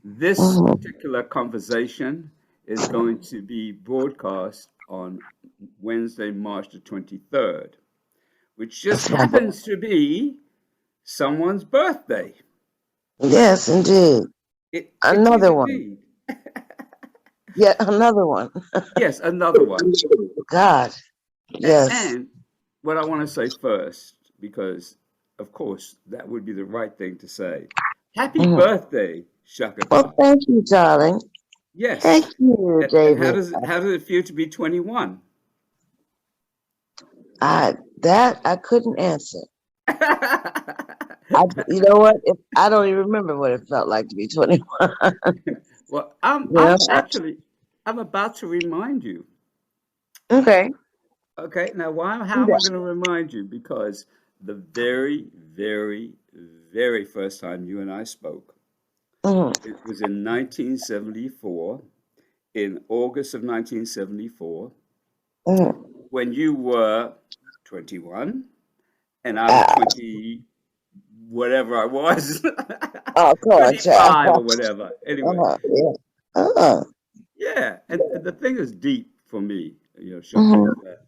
This Mhm. particular conversation is going to be broadcast on Wednesday, March the 23rd, which just That's my book. happens to be someone's birthday. Yes, indeed. It is Another one. indeed. Yet another one. Yes, another one. God. Yes. And what I want to say first, because of course that would be the right thing to say. Happy Mhm. birthday, Shaka Well, Khan. thank you, darling. Thank Yes. you, And David. how does it feel to be 21? I couldn't answer. You know what? If I don't even remember what it felt like to be 21. Well, Yeah. I'm about to remind you. Okay. Okay, now why how Do am I that. going to remind you? Because the very, very, very first time you and I spoke, Mhm. it was in 1974, in August of 1974, Mhm. when you were 21 and I was Ah, 20, whatever I was, oh, come on, child. 25 or whatever. Anyway, Yeah. Uh-huh. yeah, and the thing is deep for me, Shaka, Mhm. is that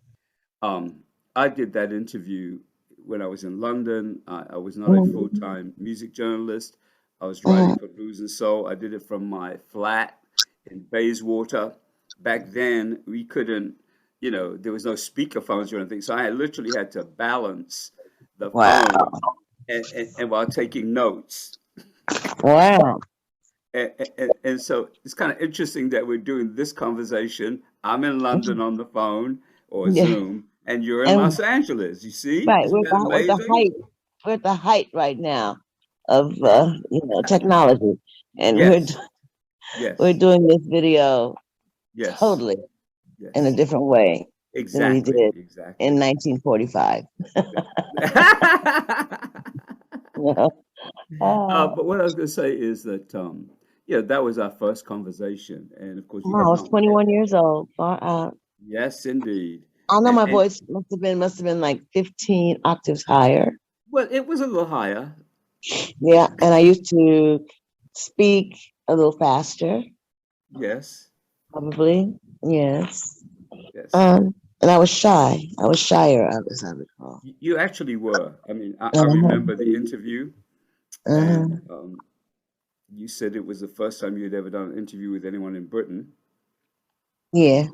I did that interview when I was in London. I was not a Mhm. full-time music journalist. I was writing Mhm. for Blues and Soul. I did it from my flat in Bayswater. Back then, we couldn't, there was no speaker phones or anything, so I literally had to balance the Wow. phone and while taking notes. Wow. And so it's kind of interesting that we're doing this conversation. I'm in London on the phone or Yeah. Zoom, and you're in And Los Angeles. You see? right, Isn't that we're at the amazing? height. We're at the height right now of technology, and Yes, we're yes, doing this video yes, totally in a yes. different way than we Exactly, did in exactly. 1945. You know? But what I was going to say is that, yeah, that was our first conversation, and of course, we Wow, I had was not 21 met. years old. Far out. Yes, indeed. I know my And voice must have been like 15 octaves higher. well, it was a little higher. Yeah, and I used to speak a little faster, Yes, probably. Yes. yes. And I was shy. I was shyer, as I recall. You actually were. I mean, I Uh-huh. remember the interview, and Uh-huh. you said it was the first time you had ever done an interview with anyone in Britain, Yeah.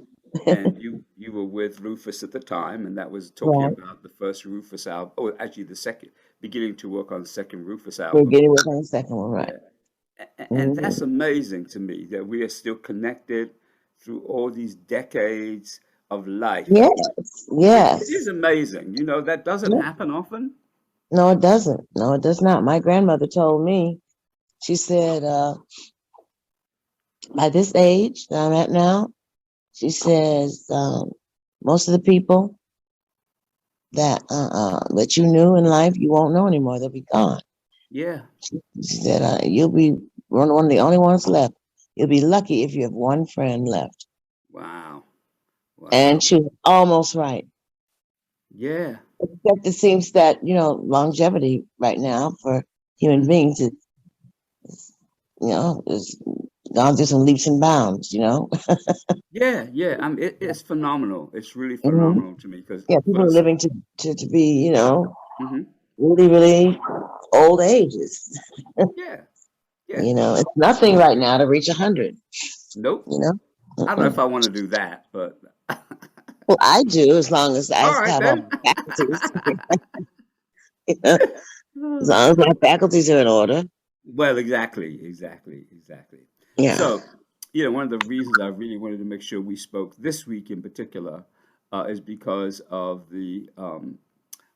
and you were with Rufus at the time, and that was talking Right. about the first Rufus album, or actually the second, beginning to work on the second Rufus We're album. getting with on the second one, right? Yeah, and Hmm. that's amazing to me that we are still connected through all these decades of life. Yes. It is Yes. amazing. That doesn't Yeah. happen often. No, it doesn't. No, it does not. My grandmother told me, she said, by this age that I'm at now, she says, most of the people that you knew in life, you won't know anymore. They'll be gone. Yeah. She said, you'll be one of the only ones left. You'll be lucky if you have one friend left. Wow. Wow. And she was almost right. Yeah. Except it seems that, longevity right now for human Hmm. beings is gone through some leaps and bounds. Yeah, yeah. It's phenomenal. It's really Hmm. phenomenal to me because Yeah, people are first, living to be, hmm, really, really old ages. yeah, yeah. It's nothing right now to reach 100, Nope. you know? I don't know if Mm-mm. I want to do that, but Well, I do, as long as I all right have all then. my faculties. As long as my faculties are in order. Well, exactly, exactly, exactly. Yeah. So, one of the reasons I really wanted to make sure we spoke this week in particular is because of the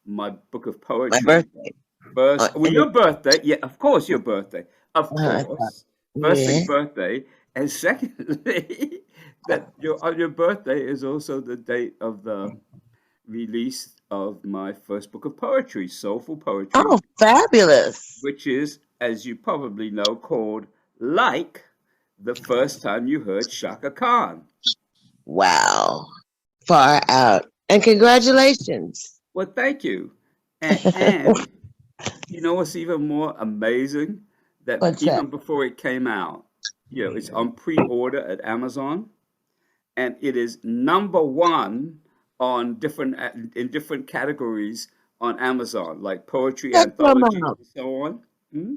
my book of My poetry. birthday. First, well, And your birthday. Yeah, of course, your birthday. Of uh, course. First yeah. thing, birthday. And secondly, that on your birthday is also the date of the release of my first book of poetry, Soulful Poetry, Oh, fabulous. which is, as you probably know, called Like the First Time You Heard Shaka Khan. Wow. Far out. And congratulations. Well, thank you. And you know what's even more amazing? That What's that? even before it came out, it's on pre-order at Amazon, and it is number one on different in different categories on Amazon, like poetry, Check your anthologies, mouth. and so on. Hmm?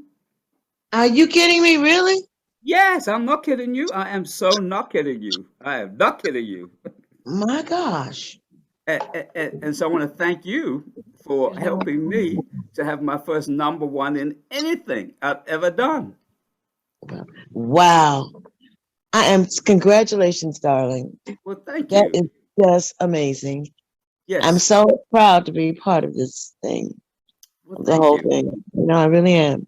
Are you kidding me? Really? Yes, I'm not kidding you. I am so not kidding you. I am not kidding you. My gosh. And so I want to thank you for helping me to have my first number one in anything I've ever done. Wow. Congratulations, darling. Well, thank That you. is just amazing. I'm Yes. so proud to be part of this thing, Well, of the thank whole you. thing. I really am.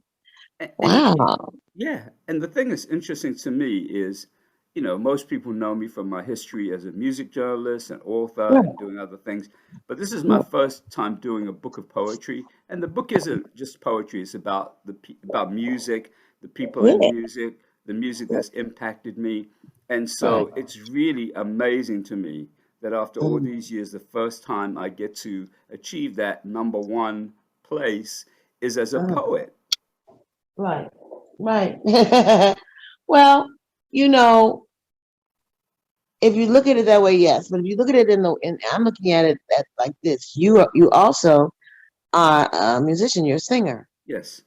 And Wow. yeah, and the thing that's interesting to me is, most people know me from my history as a music journalist and author Yeah, and doing other things, but this is my yeah, first time doing a book of poetry, and the book isn't just poetry; it's about about music, the people in yeah, music, the music that's impacted me, and right. so it's really amazing to me that after all Mm, these years, the first time I get to achieve that number one place is as a uh, poet. right, right. Well, you know, if you look at it that way, yes. But if you look at it I'm looking at it like this. You also are a musician. You're a singer, Yes,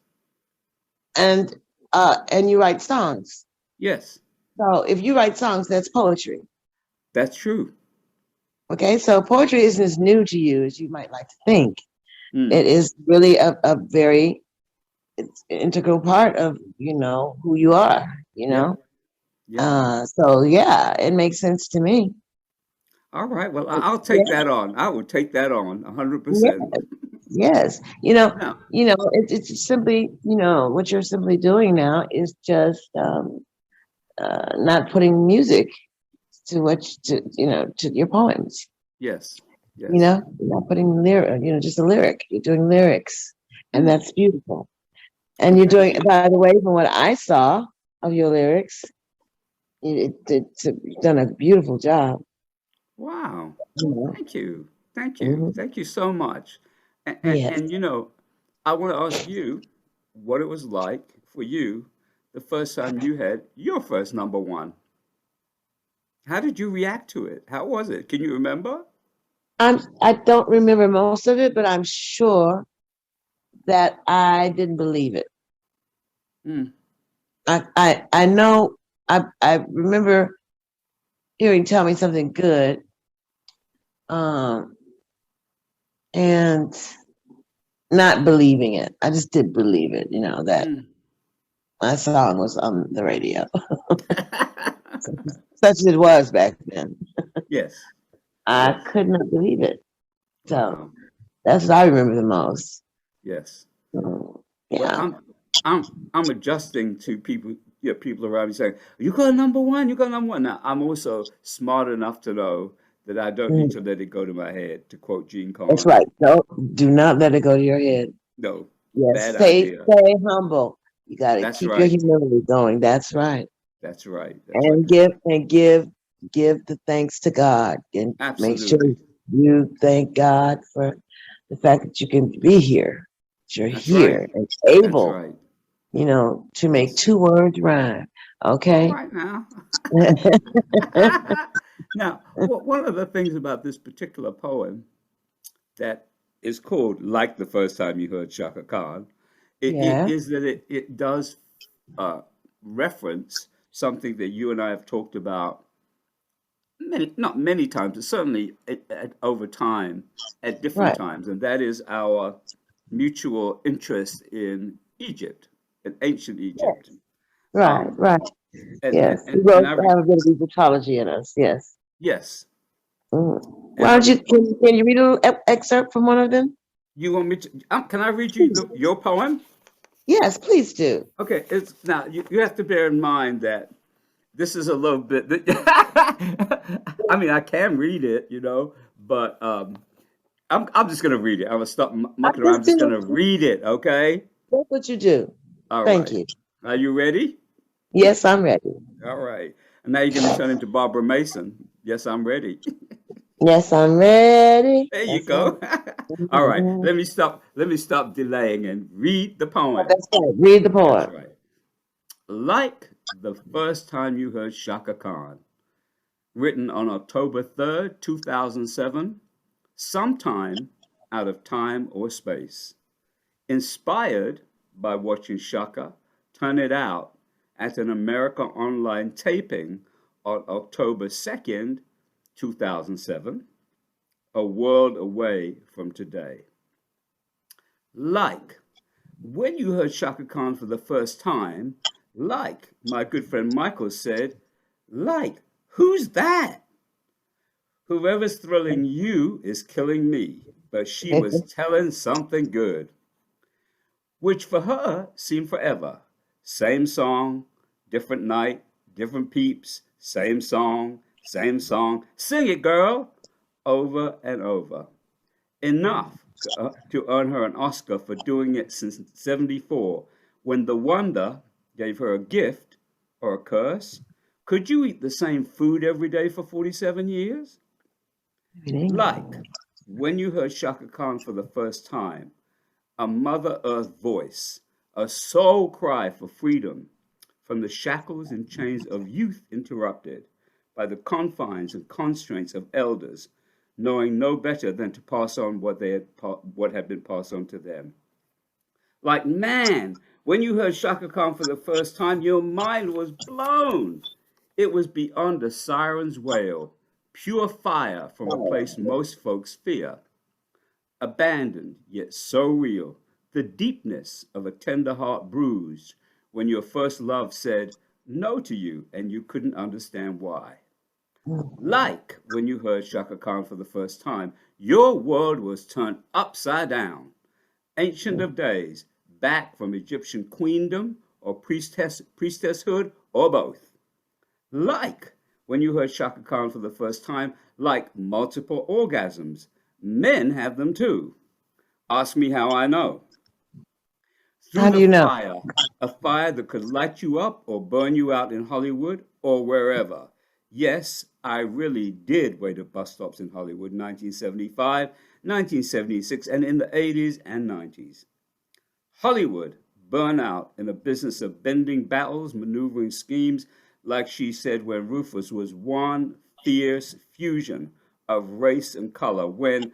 and and you write songs. yes. So if you write songs, that's poetry. That's true. Okay, so poetry isn't as new to you as you might like to think. Mm. It is really a very it's an integral part of who you are. You Yeah. know, Yeah. so yeah, it makes sense to me. All right. Well, But I'll take yeah, that on. I will take that on yeah, 100%. yes. Now, It's simply what you're simply doing now is just not putting music to to your poems. yes. Yes. You're not putting just a lyric. You're doing lyrics, and Mm. that's beautiful. And Well, you're thank doing, you. by the way, from what I saw of your lyrics, you've done a beautiful job. Wow. You know. Thank you. Thank you. Mhm. Thank you so much. Yes. I want to ask you what it was like for you the first time you had your first number one. How did you react to it? How was it? Can you remember? I don't remember most of it, but I'm sure that I didn't believe it. Mm. I know I remember hearing tell me something good, um, and not believing it. I just didn't believe it, that Mm. my song was on the radio, such as it was back then. Yes. I Yes. could not believe it. So Wow. that's what I remember the most. Yes. Well, Yeah. I'm adjusting to people, people around me saying, "You got number one. You got number one." Now, I'm also smart enough to know that I don't need Mm, to let it go to my head. To quote Gene that's Collins, right. Do not let it go to your head. no, Yes. bad Stay idea. stay humble. You got to That's keep your right. humility going. That's right. That's right. That's right. And give the thanks to God, and make sure Absolutely. you thank God for the fact that you can be here. That you're That's right. here and That's able, right. to make Yes. two words rhyme. All Okay. right now. Now, one of the things about this particular poem that is called like the first time you heard Chaka Khan, it Yeah. is that it does uh, reference something that you and I have talked about not many times, but certainly over time, at different Right. times, and that is our mutual interest in Egypt, in ancient Egypt. Right. Um, Right. and, and, Yes. We and, both and I, have a bit of Egyptology in us. Yes. yes, and Why don't you can you read a little excerpt from one of them? you want me to, can I read you Please. your poem? Yes, please do. Okay, it's now you have to bear in mind that this is a little bit. I mean, I can read it, but I'm just gonna read it. I'm gonna stop I mucking around. just I'm just do gonna read it. Okay. that's what you do. All Thank right. you. Are you ready? Yes, I'm ready. All right. And now you're gonna turn into Barbara Mason. Yes, I'm ready. Yes, I'm ready. There you That's right. go. All right. Mhm. Let me stop. Let me stop delaying and read the poem. That's right. Read the That's poem. right. Like the first time you heard Chaka Khan, written on October 3rd, 2007, sometime out of time or space. Inspired by watching Chaka turn it out at an America Online taping on October 2nd, 2007, a world away from today. Like when you heard Chaka Khan for the first time, like my good friend Michael said, like, who's that? Whoever's thrilling you is killing me, but she was telling something good, which for her seemed forever. Same song, different night, different peeps, same song. Sing it, girl, over and over. Enough to earn her an Oscar for doing it since 74, when the Wonder gave her a gift or a curse. Could you eat the same food every day for 47 years? Like when you heard Chaka Khan for the first time, a Mother Earth voice, a soul cry for freedom from the shackles and chains of youth interrupted by the confines and constraints of elders, knowing no better than to pass on what had been passed on to them. Like, man, when you heard Chaka Khan for the first time, your mind was blown. It was beyond a siren's wail, pure fire from a place most folks fear, abandoned yet so real, the deepness of a tender heart bruised when your first love said no to you and you couldn't understand why. Like when you heard Chaka Khan for the first time, your world was turned upside down. Ancient of days, back from Egyptian queendom or priestesshood or both. Like when you heard Chaka Khan for the first time, like multiple orgasms. Men have them too. Ask me how I know. Through How do the you know? fire, a fire that could light you up or burn you out in Hollywood or wherever. Yes, I really did wait at bus stops in Hollywood, 1975, 1976, and in the 80s and 90s. Hollywood, burn out in a business of bending battles, maneuvering schemes, like she said when Rufus was one fierce fusion of race and color, when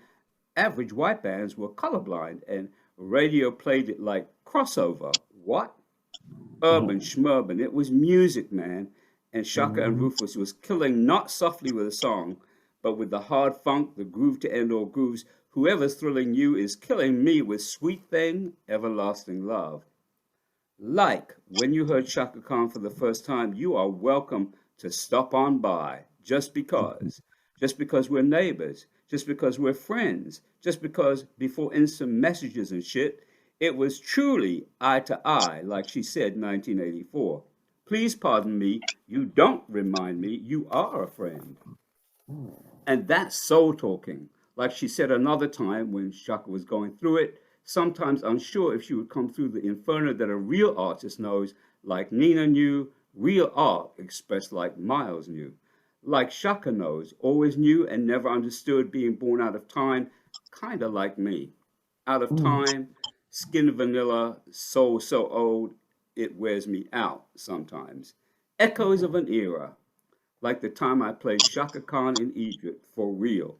average white bands were colorblind and radio played it like crossover. What? Urban schmurban. It was music, man. And Shaka and Rufus was killing not softly with a song, but with the hard funk, the groove to end all grooves. Whoever's thrilling you is killing me with sweet thing, everlasting love. Like when you heard Chaka Khan for the first time, you are welcome to stop on by just because. Just because we're neighbors, just because we're friends, just because before instant messages and shit, it was truly eye to eye, like she said 1984. Please pardon me, you don't remind me, you are a friend. And that's soul talking. Like she said another time when Shaka was going through it, sometimes unsure if she would come through the inferno that a real artist knows, like Nina knew, real art expressed like Miles knew. Like Shaka knows, always knew and never understood being born out of time, kinda like me. Out of time, skin vanilla, soul so old, it wears me out sometimes. Echoes of an era, like the time I played Chaka Khan in Egypt for real,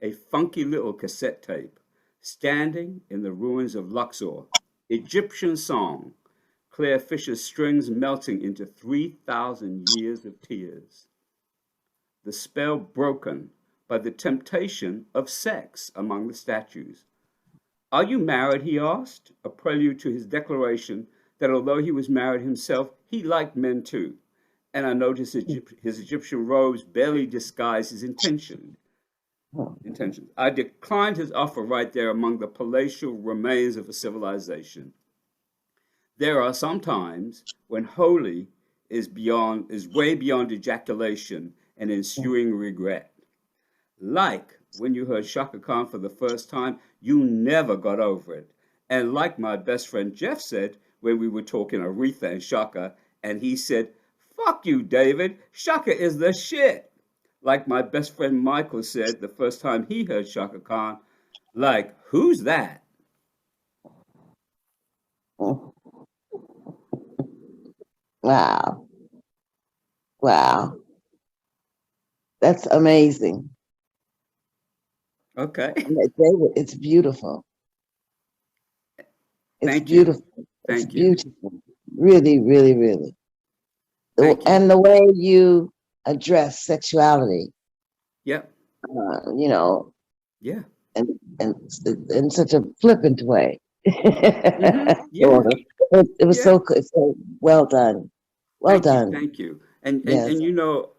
a funky little cassette tape, standing in the ruins of Luxor, Egyptian song, Claire Fisher's strings melting into 3,000 years of tears. The spell broken by the temptation of sex among the statues. Are you married? He asked, a prelude to his declaration that although he was married himself, he liked men too. And I noticed his Egyptian robes barely disguised his intentions. I declined his offer right there among the palatial remains of a civilization. There are some times when holy is way beyond ejaculation and ensuing regret. Like when you heard Chaka Khan for the first time, you never got over it. And like my best friend Jeff said when we were talking Aretha and Chaka, and he said, "Fuck you, David. Chaka is the shit." Like my best friend Michael said the first time he heard Chaka Khan, like, who's that? Wow. Wow. That's amazing. Okay. David, it's beautiful. It's Thank you. beautiful. It's Thank you. beautiful. Really, really, really. Thank you. And the way you address sexuality, Yep. you know, Yeah. and and in such a flippant way. Yeah. It was Yeah. so well done. Well Thank you. done. Thank you. And Yes. you know,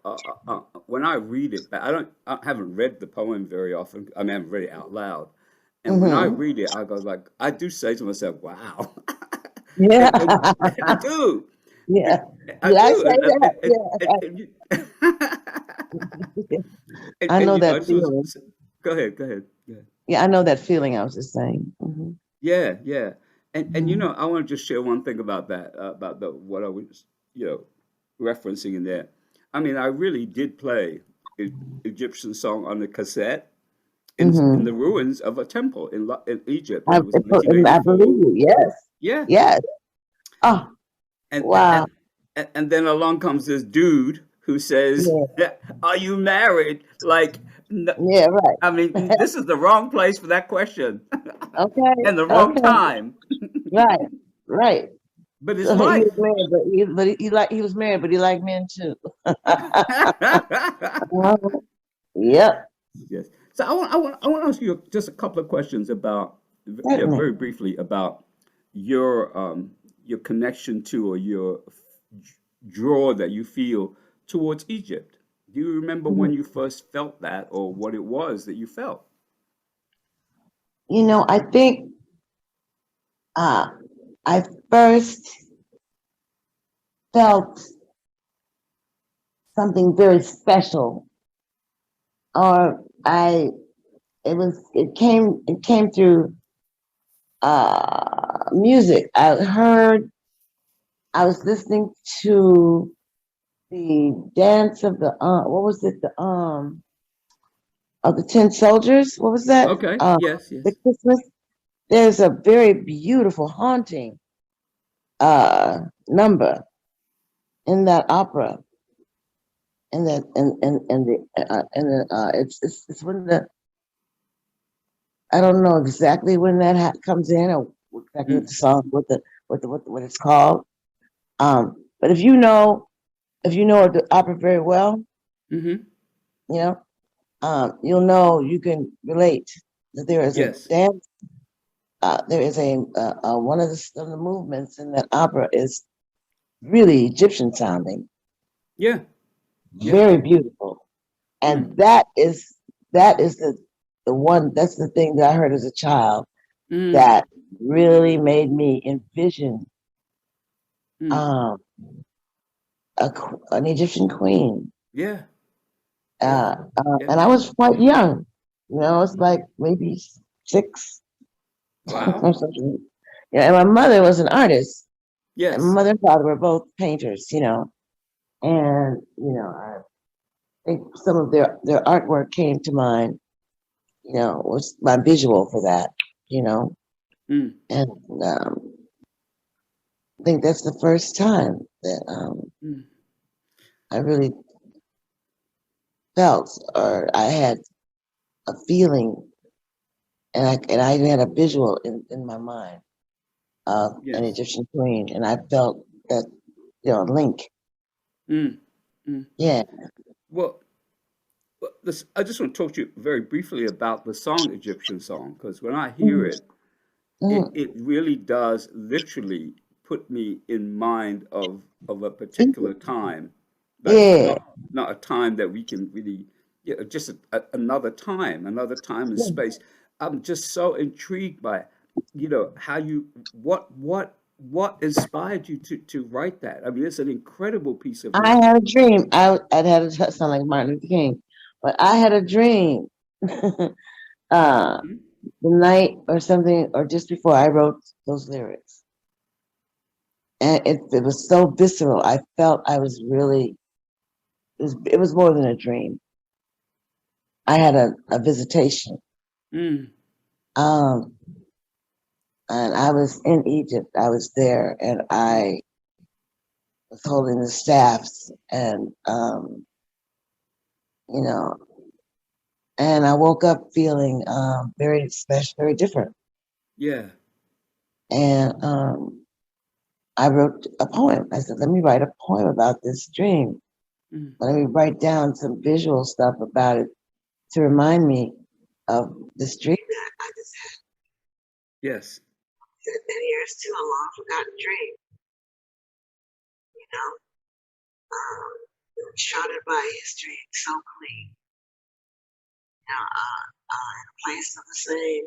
when I read it, but I haven't read the poem very often. I mean, I haven't read it out loud. And when I Hmm. read it, I go like, I do say to myself, "Wow," Yeah. and I do, Yeah. I Did I do, say that? Yeah. and you, I and know you know, I that just want feeling. to go ahead, go ahead. Yeah, Yeah, I know that feeling. I was just saying. Hmm. yeah, yeah. And you Hmm. know, I want to just share one thing about that, about the what I was, you know, referencing in there. I mean, I really did play E- Egyptian song on the cassette in the Hmm. ruins of a temple in Egypt, and it was I 1984. believe you. Yes. Yeah, Yes. Oh, and wow. and then along comes this dude who says, Yeah. "Are you married?" Like, Yeah. Right. I mean, this is the wrong place for that question, Okay. and the wrong Okay. time. Right. Right. But it's So he was life. married, he was married, but he liked men too. Yep. Yes. So I want to ask you just a couple of questions about, yeah, Certainly. very briefly about your connection to, or your draw that you feel towards Egypt. Do you remember when you first felt that, or what it was that you felt? I think uh, I first felt something very special, or it came through music. I was listening to the dance of the what was it, the of the Tin Soldiers. What was that? Okay. Yes. The Yes. Christmas. There's a very beautiful, haunting number in that opera, and that and it's when the I don't know exactly when that comes in, or exactly what Mm. the song, what it's called. But if you know the opera very well, Mm-hmm. you know, you'll know, you can relate that there is a Yes. dance. There is one of the movements in that opera is really Egyptian sounding, Yeah. Yeah. very beautiful, Mm. and that is the one, that's the thing that I heard as a child Mm. that really made me envision Mm. um, an Egyptian queen. Yeah. Yeah. Yeah. And I was quite young, it's like maybe 6 Wow. or something. And my mother was an artist, and my Yes. mother and father were both painters. And I think some of their artwork came to mind, was my visual for that, you know. Mm. And I think that's the first time that Mm. I really felt, or I had a feeling, and I even had a visual in my mind of an Yes. Egyptian queen, and I felt that, link. Mm. Mm. Yeah. Well, I just want to talk to you very briefly about the song Egyptian Song, because when I hear Mhm. it, Mhm. it really does literally put me in mind of a particular Egypt. time, but Yeah. not a time that we can really, yeah, just another time and Yeah. space. I'm just so intrigued by, how you what inspired you to write that. I mean, it's an incredible piece of I music. had a dream. I'd had a sound like Martin Luther King, but I had a dream. uh, Mhm. the night or something, or just before I wrote those lyrics, and it was so visceral. I felt I was really. It was more than a dream. I had a visitation. Mm. Um, and I was in Egypt. I was there, and Mm. was holding the staffs, and you know, and I woke up feeling very special, very different. Yeah. And I wrote a poem. I said, let me write a poem about this dream. Mm. Let me write down some visual stuff about it to remind me of this dream that I just had. Yes. And here's to a long forgotten dream, you know, shrouded by history, so clean, you know, in a place of the same,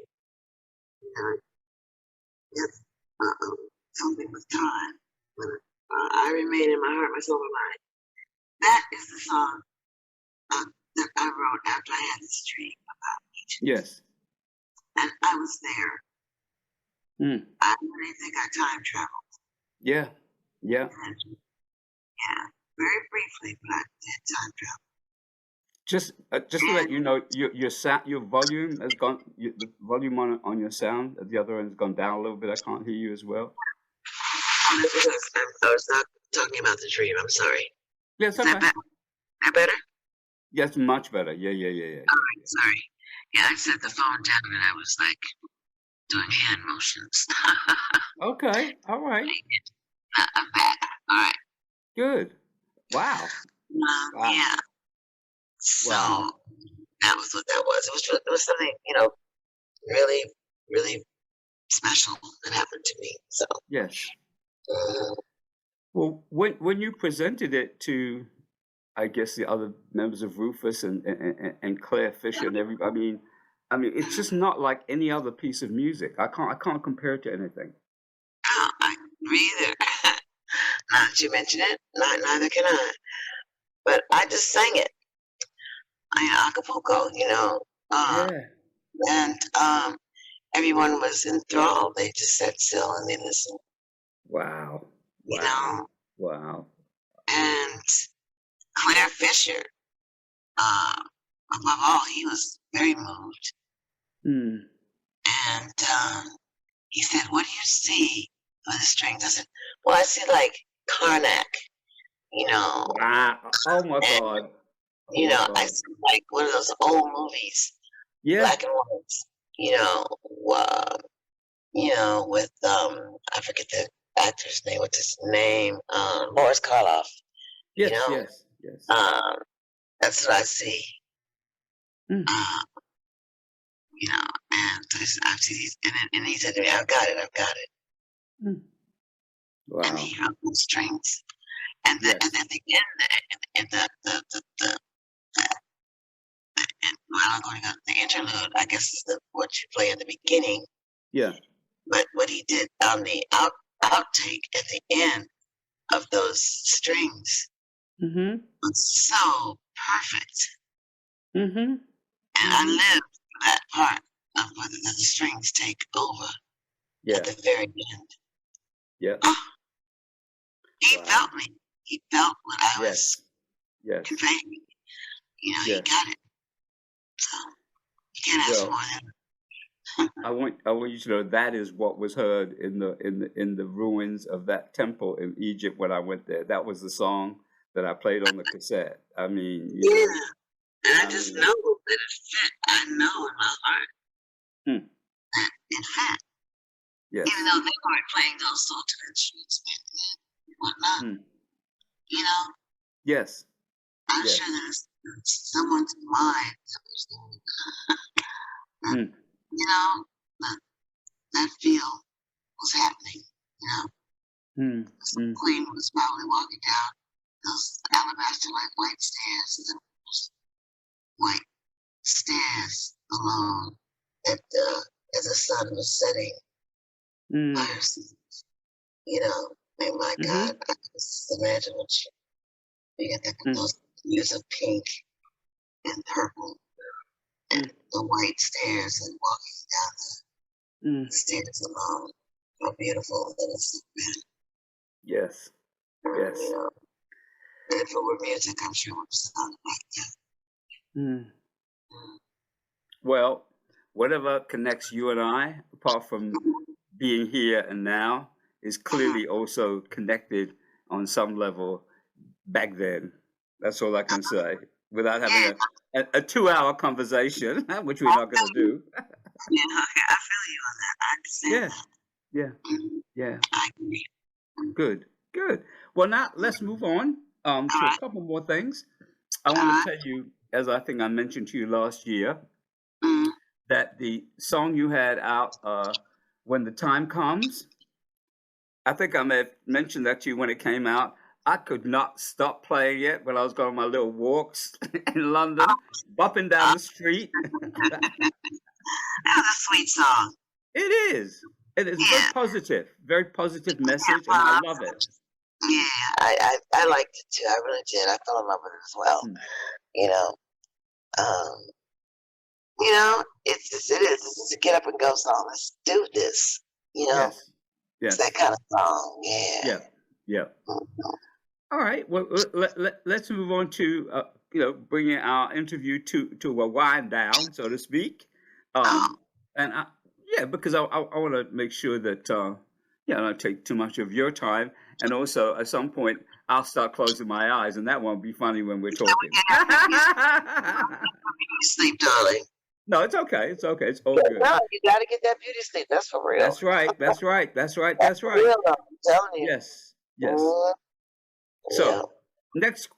you know, it's something with time. But, I remain in my heart, my soul, my mind. That is the song that I wrote after I had this dream about Egypt. Yes. And I was there. Mm. I really think I time traveled. Yeah. Yeah. And, yeah, very briefly, but I did time travel. Just to let you know, your volume has gone. The volume on your sound at the other end has gone down a little bit. I can't hear you as well. Oh, that's because I was not talking about the dream. I'm sorry. Yeah, Is it's okay. that better? Yes, much better. Yeah. All right, sorry. Yeah, I set the phone down and I was like doing hand motions. Okay. All right. I'm back. All right. Good. Wow. Wow. Yeah. So Wow. that was what that was. It was something, you know, really, really special that happened to me. So Yes. uh, Well, when you presented it to, I guess, the other members of Rufus and Claire Fisher and everybody, I mean, it's just not like any other piece of music. I can't compare it to anything. I agree there. Now that you mention it, neither can I. But I just sang it. I Acapulco, you know. Yeah. And everyone was enthralled. They just sat still and they listened, Wow. you Wow. know. Wow. And Claire Fisher, uh, above all, he was very moved. Hmm. And he said, "What do you see with the strings?" I said, "Well, I see like Karnak, you know, Wow. Oh my and God. Oh you my know, I God. see like one of those old movies, Yeah. black and whites, uh, with I forget the actor's name. What's his name? Boris Karloff. You Yes. know, Yes. Yes. um, that's what I see. Mm. Uh, and I see these, and he said to me, "I've got it, I've got it." Mm. And Wow. he wrote the strings, and Yes. then the end, and and while I'm going on the interlude, I guess is what you play in the beginning. Yeah. But what he did on the outtake at the end of those strings Mm-hmm. was so perfect. Mm-hmm. And I Mm-hmm. lived for that part of whether the strings take over at Yeah. the very end. Yeah. Oh, he Wow. felt me. He felt what I was Yes. Yes. conveying. He Yes. got it. So you can't ask for Well, more than I want you to know that is what was heard in the ruins of that temple in Egypt when I went there. That was the song that I played on the cassette. I mean, yeah. And I I just mean, know that it fit. I know in my heart hmm, that it fit. Even yes. though they weren't playing those sorts of instruments back then and whatnot. Hmm, You know, yes. I'm Yes. sure there's someone's mind that was that, Hmm, that, that feel was happening. hmm, The hmm, queen was probably walking down those alabaster like white stairs, and those white stairs alone at as the sun was setting by hmm, herself. And my mm-hmm, God, I can just imagine what you get hmm, those hues of pink and purple hmm, and the white stairs and walking down hmm. the stairs alone. How beautiful that is. Yes. You Yes. know, and if it were music, I'm sure it would sound like that. Hmm. Well, whatever connects you and I, apart from being here and now, is clearly also connected on some level back then. That's all I can say without having Yeah, a 2 hour conversation, which we're not going to do. yeah, okay, I feel you on that. I understand Yeah, that. yeah, Mhm. yeah. I agree. Good, good. Well, now let's move on All to a right, couple more things. I all want to right. tell you, as I think I mentioned to you last year, Mm. that the song you had out, When the Time Comes, I think I may have mentioned that to you when it came out. I could not stop playing it when I was going on my little walks in London, bopping down Uh, the street. that was a sweet song. It is. It is Yeah, very positive yeah. message, and I Well, love it. yeah, I liked it too. I really did. I fell in love with it as well. Mm. You know, um, it's just, it is. It's just a get up and go song. Let's do this. Yes, It's that yes, kind of song. Yeah. yeah, yeah. All right. Well, let's move on to bringing our interview to a wind down, so to speak. Oh, Um, and yeah, because I want to make sure that I don't take too much of your time, and also at some point I'll start closing my eyes, and that won't be funny when we're talking. you sleep, darling. No, it's okay. It's okay. It's all good. No, you got to get that beauty sleep. That's for real. That's right. That's right. That's right. That's That's for right. real. I'm telling you. Yes. Yes. Mm, yeah. So next,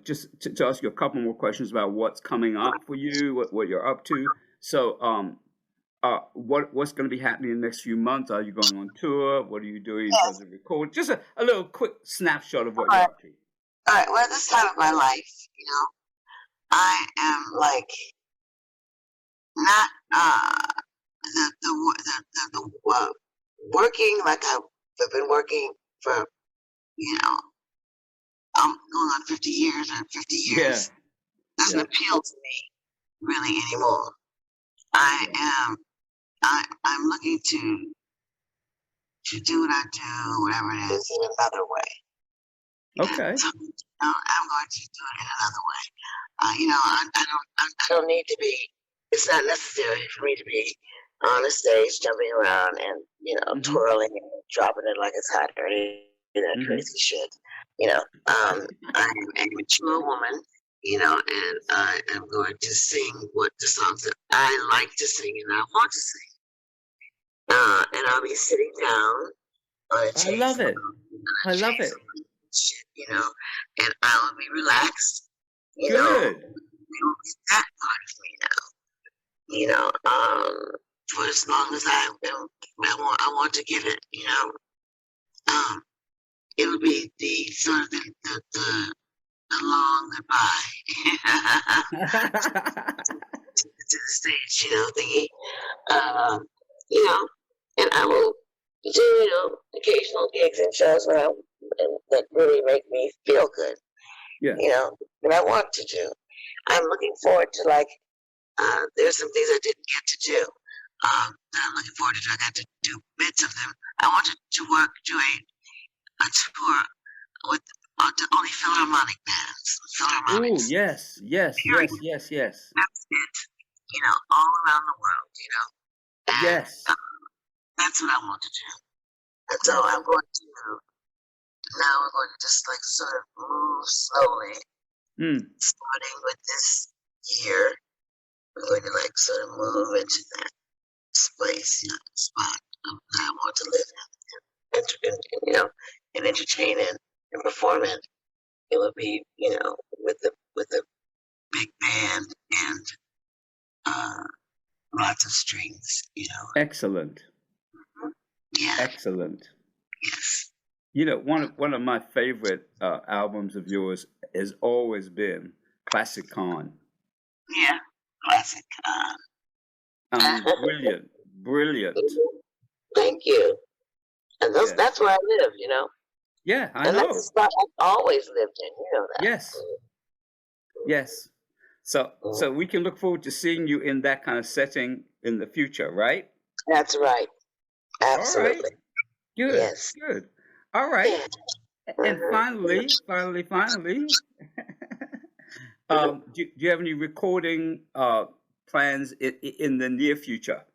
just to ask you a couple more questions about what's coming up for you, what you're up to. So, what's going to be happening in the next few months? Are you going on tour? What are you doing in terms Yes. of recording? Just a little quick snapshot of what All you're right. up to. All right. Well, at this time of my life, I am like not the working like I've been working for you know I'm going on 50 years or 50 Yeah. years doesn't Yeah. appeal to me really anymore. I Yeah. am I'm looking to do what I do, whatever it is, in another way. Okay. So I'm going to do it in another way. I don't need to be. It's not necessary for me to be on a stage jumping around and Mm-hmm. twirling and dropping it like it's hot or any of that Mm-hmm. crazy shit. I am a mature woman. And I am going to sing what the songs that I like to sing and I want to sing. And I'll be sitting down on a I love table, it. I love it. shit, and I will be relaxed. Good. It will be that part of me for as long as I want to give it, it'll be the sort of the long goodbye to the stage, thingy. Um, you know, and I will do, occasional gigs and shows that really make me feel good, Yeah. that I want to do. I'm looking forward to there's some things I didn't get to do that I'm looking forward to do. I got to do bits of them. I wanted to do a tour with only Philharmonic bands, Oh, Philharmonics, yes, yes, period. yes, yes, yes, That's it. All around the world, and yes, that's what I want to do. And so yes. now we're going to just sort of move slowly, Mm. starting with this year. We're going to sort of move into that space, spot that I want to live in, and entertain in and perform in. It would be, with a big band and lots of strings, Excellent, Yeah, excellent. yes, One of my favorite albums of yours has always been Classic Khan. yeah, classic. I mean, brilliant, brilliant. Thank you. And Yes. that's where I live, Yeah, I and that's the know. spot I've always lived in. You know that. Yes, yes. So we can look forward to seeing you in that kind of setting in the future, right? That's right. All right. Absolutely. Good, Yes. good. All right. Yeah. And Mhm. finally, do you have any recording plans in the near future?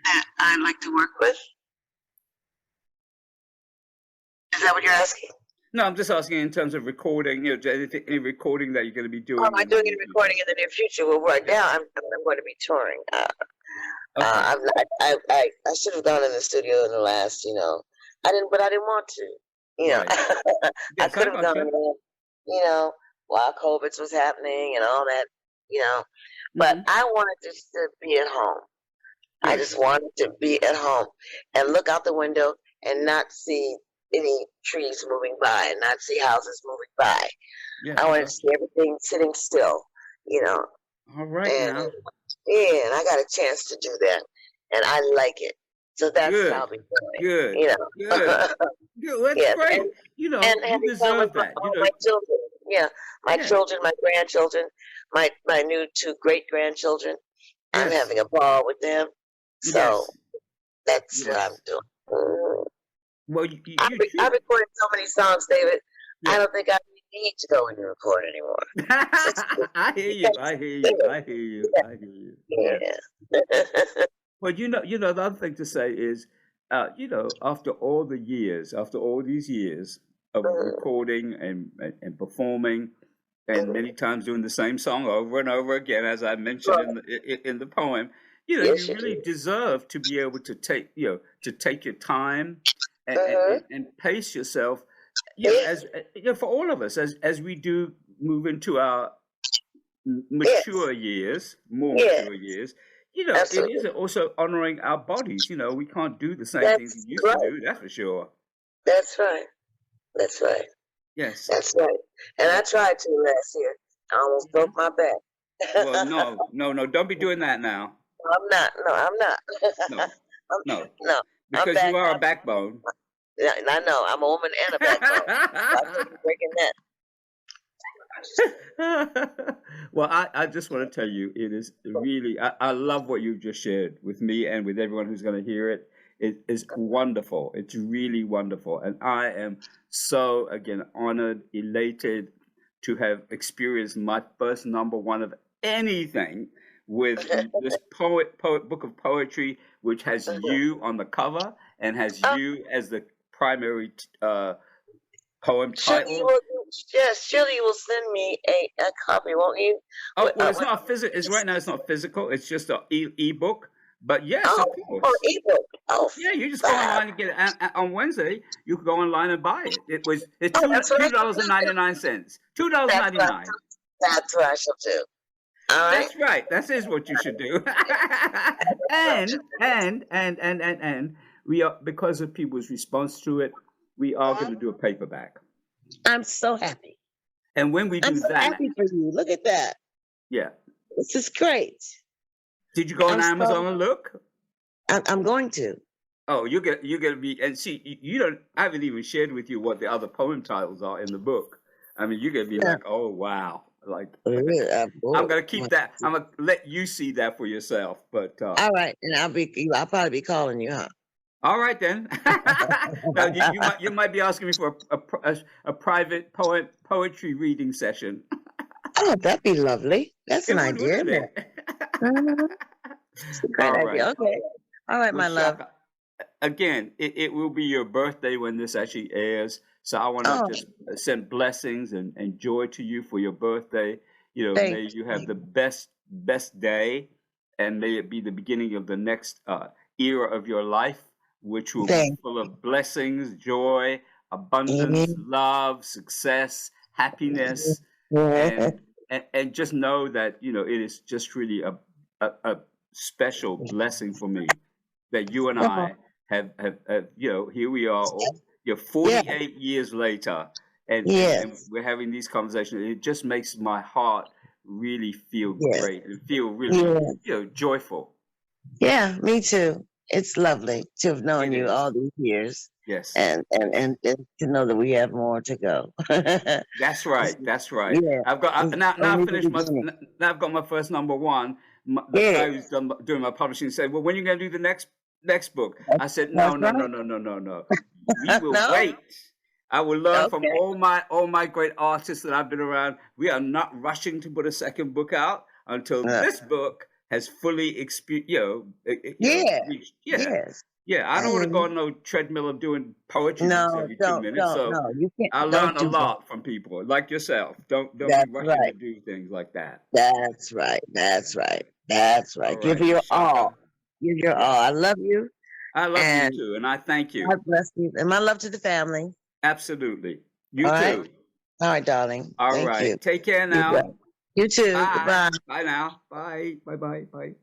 That I'd like to work with. that what you're asking? No, I'm just asking in terms of recording. Any recording that you're going to be Oh, doing. am I doing any recording in the near future? Well, right now I'm going to be touring. Okay. I'm not, I should have gone in the studio in the last, I didn't want to, Right. I Yes, could I have gone gotcha. in, while COVID was happening and all that, but Mhm. I wanted just to be at home. I Good. just wanted to be at home and look out the window and not see any trees moving by and not see houses moving by. Yeah, I I wanted to gotcha. see everything sitting still, All right and now. yeah, and I got a chance to do that, and I like it. So that's what Good. I'll be doing, Good. you know. Good. Good. That's Yes, great. and You having fun with deserve that. all my children. Yeah, my Yeah. children, my grandchildren, my new 2 great grandchildren. I'm Yes. having a ball with them. So Yes. that's what I'm Yes. doing. Mm. Well, you I should. recorded so many songs, David. I Yeah. don't think I need to go in and record anymore. It's I hear you. I hear you. I hear you. I hear you. Yes. yeah. Well, the other thing to say is, after all these years of recording and performing, and many times doing the same song over and over again, as I mentioned in the poem, Yes, you you really do. deserve to be able to take your time and, and, Mm-hmm. and and pace yourself, Yeah. as for all of us as we do move into our Yes. mature years, more Yeah. mature years, it Absolutely. is also honoring our bodies. We can't do the same things we That's used to right. do, that's for sure. That's right. That's right. Yes. That's right. And I Well, tried to last year. I almost broke mhm. my back. Well, no, no, no, don't be doing that now. I'm not. No, I'm not. No, no, No, I'm because you back. are a backbone. Yeah, I know. I'm a woman and a backbone. I could be breaking that. Well, I just want to tell you, it is really, I love what you've just shared with me and with everyone who's going to hear it. It is wonderful. It's really wonderful. And I am so, again, honored, elated to have experienced my first number one of anything with this book of poetry, which has you on the cover and has Oh, you as the primary poem surely you title. will. Yes, surely you will send me a copy, won't you? Oh, well, it's With not physical. It's right now. It's not physical. It's just a ebook. But yes, of oh, course. ebook. Oh, Yeah, you just go fab. online and get it on Wednesday. You can go online and buy it. It's Oh, that's what I shall $2.99. Two do. dollars ninety nine. That's what I shall do. All right. That's right. That is what you should do. And we are, because of people's response to it, we are going to do a paperback. I'm so happy. And when we I'm do so that, happy for you. Look at that. yeah. This is great. Did you go on I'm Amazon so. and look? I'm going to. Oh, you're gonna be, and see, you don't. I haven't even shared with you what the other poem titles are in the book. I mean, you're gonna be Yeah. like, oh wow, like Really, I'm oh, gonna keep that. I'm gonna let you see that for yourself. But all right, and I'll probably be calling you, huh? all right then. No, you might be asking me for a private poetry reading session. Oh, that'd be lovely. That's It an would, idea, wouldn't isn't it? it? Mhm. It's a great All idea. right. Okay. All right, Well, my love. Shaka, again, it will be your birthday when this actually airs. So I want to Oh, just send blessings and joy to you for your birthday. thank May you have you. the best day, and may it be the beginning of the next era of your life, which will be Thank full of blessings, joy, abundance, you. love, success, happiness, Yeah. and and just know that it is just really a special blessing for me that you and Oh, I have here we are, yeah. 48 years later, and Yes. we're having these conversations. It just makes my heart really feel Yes. great and feel really, Yeah. joyful. Yeah. Me too. It's lovely to have known It you is. all these years, Yes. and to know that we have more to go. That's This right. is- That's right. yeah. I've got It's now. I only the finished my beginning. now. I've got my first number one. The Yeah. guy who's doing my publishing said, "Well, when are you going to do the next book?" I said, "No, That's no, no, right. no, no, no, no. We will No. wait. I will learn from Okay. all my great artists that I've been around. We are not rushing to put a second book out until Uh, this book has fully yeah. reached. Yeah, Yes. Yeah, I don't want to go on no treadmill of doing poetry books No, every 2 minutes. So no. You can't. I Don't learn a do that. lot from people like yourself. Don't be That's rushing to right. do things like that. That's right. That's right. That's All right. Give right, your Miss all. Shaka. Give your Yeah, all. I love you, I love you and too, and I thank you. God bless you. And my love to the family. Absolutely. You All right. too. All right, darling. All Thank you. right. Take care Be now. well. You too. Bye. Goodbye. Bye now. Bye. Bye. Bye. Bye.